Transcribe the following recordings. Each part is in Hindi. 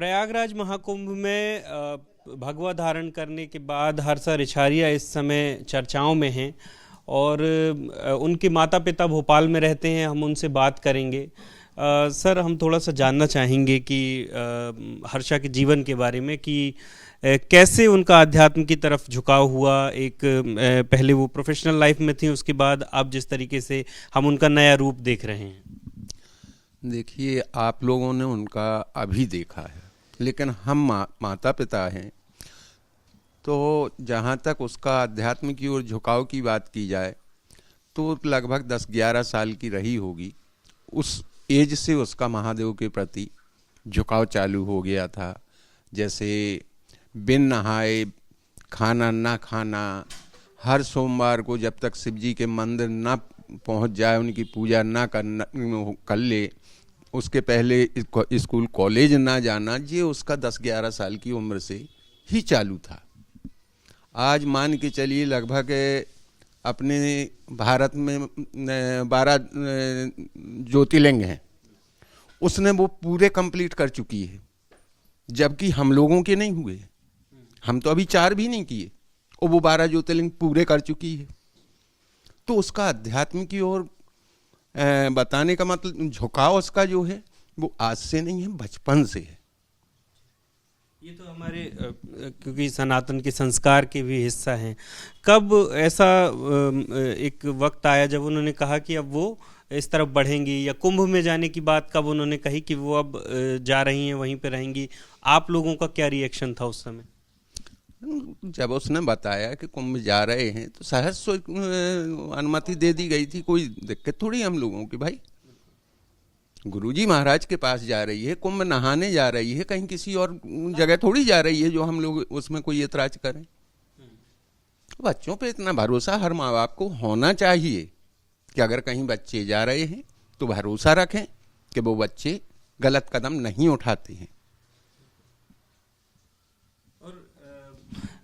प्रयागराज महाकुंभ में भगवा धारण करने के बाद हर्षा रिछारिया इस समय चर्चाओं में हैं और उनके माता पिता भोपाल में रहते हैं। हम उनसे बात करेंगे। सर, हम थोड़ा सा जानना चाहेंगे कि हर्षा के जीवन के बारे में कि कैसे उनका अध्यात्म की तरफ झुकाव हुआ। एक पहले वो प्रोफेशनल लाइफ में थी, उसके बाद अब जिस तरीके से हम उनका नया रूप देख रहे हैं। देखिए, आप लोगों ने उनका अभी देखा है, लेकिन हम माता पिता हैं, तो जहाँ तक उसका अध्यात्म की ओर झुकाव की बात की जाए तो लगभग 10-11 साल की रही होगी। उस एज से उसका महादेव के प्रति झुकाव चालू हो गया था। जैसे बिन नहाए खाना ना खाना, हर सोमवार को जब तक शिव जी के मंदिर ना पहुंच जाए उनकी पूजा ना कर ले, उसके पहले स्कूल कॉलेज ना जाना, ये उसका 10-11 साल की उम्र से ही चालू था। आज मान के चलिए लगभग अपने भारत में 12 ज्योतिर्लिंग हैं, उसने वो पूरे कंप्लीट कर चुकी है, जबकि हम लोगों के नहीं हुए। हम तो अभी 4 भी नहीं किए और वो 12 ज्योतिर्लिंग पूरे कर चुकी है। तो उसका अध्यात्म की ओर बताने का मतलब झुकाव उसका जो है वो आज से नहीं है, बचपन से है। ये तो हमारे क्योंकि सनातन के संस्कार के भी हिस्सा हैं। कब ऐसा एक वक्त आया जब उन्होंने कहा कि अब वो इस तरफ बढ़ेंगी, या कुंभ में जाने की बात कब उन्होंने कही कि वो अब जा रही हैं, वहीं पे रहेंगी? आप लोगों का क्या रिएक्शन था उस समय? जब उसने बताया कि कुंभ जा रहे हैं तो सहज अनुमति दे दी गई थी। कोई दिक्कत थोड़ी हम लोगों की, भाई गुरुजी महाराज के पास जा रही है, कुंभ नहाने जा रही है, कहीं किसी और जगह थोड़ी जा रही है जो हम लोग उसमें कोई ऐतराज करें। तो बच्चों पे इतना भरोसा हर माँ बाप को होना चाहिए कि अगर कहीं बच्चे जा रहे हैं तो भरोसा रखें कि वो बच्चे गलत कदम नहीं उठाते हैं।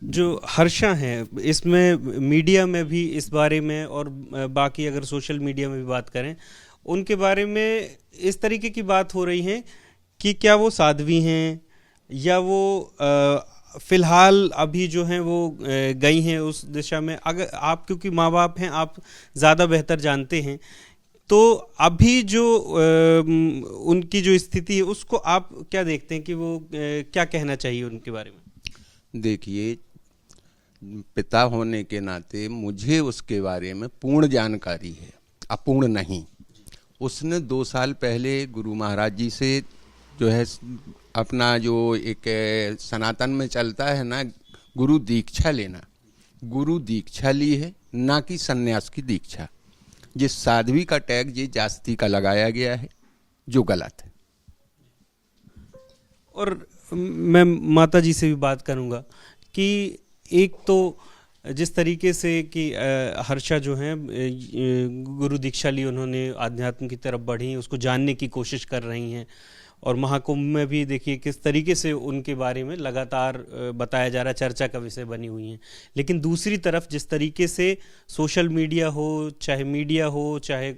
जो हर्षा है, इसमें मीडिया में भी इस बारे में और बाकी अगर सोशल मीडिया में भी बात करें, उनके बारे में इस तरीके की बात हो रही है कि क्या वो साध्वी हैं या वो फिलहाल अभी जो हैं वो गई हैं उस दिशा में। अगर आप, क्योंकि माँ बाप हैं, आप ज़्यादा बेहतर जानते हैं, तो अभी जो उनकी जो स्थिति है उसको आप क्या देखते हैं कि वो क्या कहना चाहिए उनके बारे में? देखिए, पिता होने के नाते मुझे उसके बारे में पूर्ण जानकारी है, अपूर्ण नहीं। उसने 2 साल पहले गुरु महाराज जी से जो है अपना जो एक सनातन में चलता है ना, गुरु दीक्षा लेना, गुरु दीक्षा ली है, ना कि सन्यास की दीक्षा। जिस साध्वी का टैग ये जास्ती का लगाया गया है, जो गलत है। और मैं माता जी से भी बात करूंगा कि एक तो जिस तरीके से कि हर्षा जो हैं गुरु दीक्षा ली, उन्होंने आध्यात्म की तरफ बढ़ी, उसको जानने की कोशिश कर रही हैं, और महाकुंभ में भी देखिए किस तरीके से उनके बारे में लगातार बताया जा रहा है, चर्चा का विषय बनी हुई हैं। लेकिन दूसरी तरफ जिस तरीके से सोशल मीडिया हो, चाहे मीडिया हो, चाहे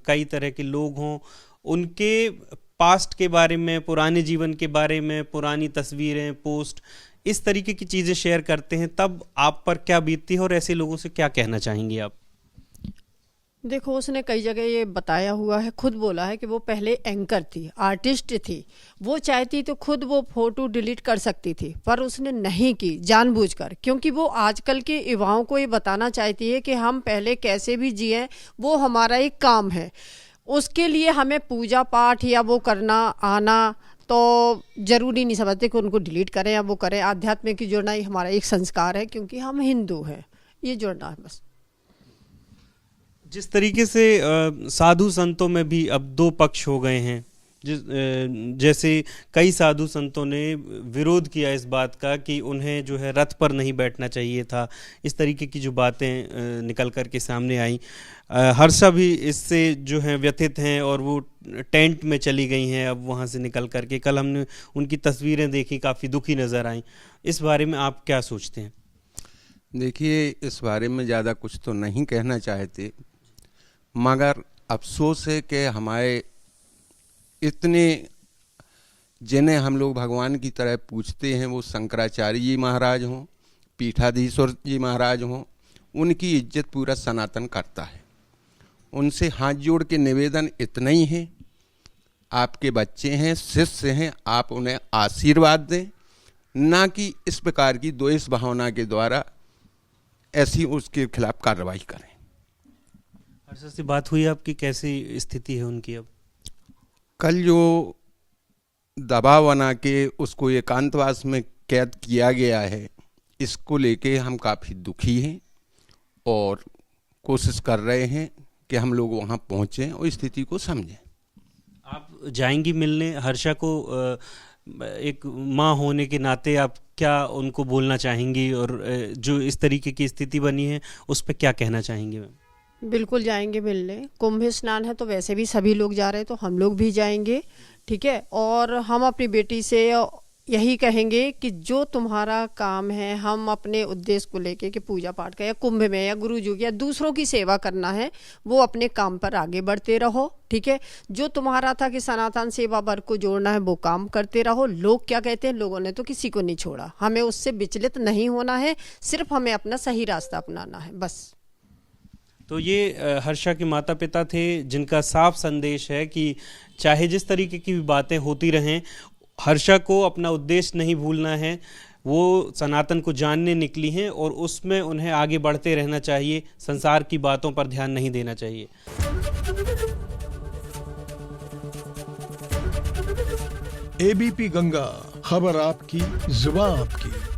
कई तरह के लोग हों, उनके पास्ट के बारे में, पुराने जीवन के बारे में, पुरानी तस्वीरें, पोस्ट, इस तरीके की चीज़ें शेयर करते हैं, तब आप पर क्या बीतती है और ऐसे लोगों से क्या कहना चाहेंगे आप? देखो, उसने कई जगह ये बताया हुआ है, खुद बोला है कि वो पहले एंकर थी, आर्टिस्ट थी। वो चाहती तो खुद वो फोटो डिलीट कर सकती थी, पर उसने नहीं की जानबूझकर, क्योंकि वो आजकल के युवाओं को ये बताना चाहती है कि हम पहले कैसे भी जिए, वो हमारा एक काम है। उसके लिए हमें पूजा पाठ या वो करना आना तो ज़रूरी नहीं समझते कि उनको डिलीट करें या वो करें। आध्यात्म की जुड़ना ही हमारा एक संस्कार है, क्योंकि हम हिंदू हैं, ये जुड़ना है बस। जिस तरीके से साधु संतों में भी अब 2 पक्ष हो गए हैं, जैसे कई साधु संतों ने विरोध किया इस बात का कि उन्हें जो है रथ पर नहीं बैठना चाहिए था। इस तरीके की जो बातें निकल कर के सामने आई। हर्षा भी इससे जो है व्यथित हैं और वो टेंट में चली गई हैं अब वहाँ से निकल कर के। कल हमने उनकी तस्वीरें देखी, काफ़ी दुखी नज़र आई। इस बारे में आप क्या सोचते हैं? देखिए, इस बारे में ज़्यादा कुछ तो नहीं कहना चाहते, मगर अफसोस है कि हमारे इतने जिन्हें हम लोग भगवान की तरह पूछते हैं, वो शंकराचार्य जी महाराज हों, पीठाधीश्वर जी महाराज हों, उनकी इज्जत पूरा सनातन करता है। उनसे हाथ जोड़ के निवेदन इतना ही है, आपके बच्चे हैं, शिष्य हैं, आप उन्हें आशीर्वाद दें, ना कि इस प्रकार की द्वेष भावना के द्वारा ऐसी उसके खिलाफ कार्रवाई करें। हर्षा से बात हुई आपकी, कैसी स्थिति है उनकी अब? कल जो दबाव बना के उसको एकांतवास में कैद किया गया है, इसको लेके हम काफ़ी दुखी हैं और कोशिश कर रहे हैं कि हम लोग वहाँ पहुँचें और स्थिति को समझें। आप जाएंगी मिलने हर्षा को? एक माँ होने के नाते आप क्या उनको बोलना चाहेंगी, और जो इस तरीके की स्थिति बनी है उस पर क्या कहना चाहेंगी मैम? बिल्कुल जाएंगे मिलने। कुंभ स्नान है तो वैसे भी सभी लोग जा रहे हैं, तो हम लोग भी जाएंगे, ठीक है। और हम अपनी बेटी से यही कहेंगे कि जो तुम्हारा काम है, हम अपने उद्देश्य को लेके कि पूजा पाठ का या कुंभ में या गुरु जी या दूसरों की सेवा करना है, वो अपने काम पर आगे बढ़ते रहो, ठीक है। जो तुम्हारा था कि सनातन सेवा वर्ग को जोड़ना है, वो काम करते रहो। लोग क्या कहते हैं, लोगों ने तो किसी को नहीं छोड़ा, हमें उससे विचलित नहीं होना है, सिर्फ हमें अपना सही रास्ता अपनाना है, बस। तो ये हर्षा के माता पिता थे, जिनका साफ संदेश है कि चाहे जिस तरीके की भी बातें होती रहें, हर्षा को अपना उद्देश्य नहीं भूलना है। वो सनातन को जानने निकली हैं और उसमें उन्हें आगे बढ़ते रहना चाहिए, संसार की बातों पर ध्यान नहीं देना चाहिए। एबीपी गंगा, खबर आपकी, जुबान आपकी।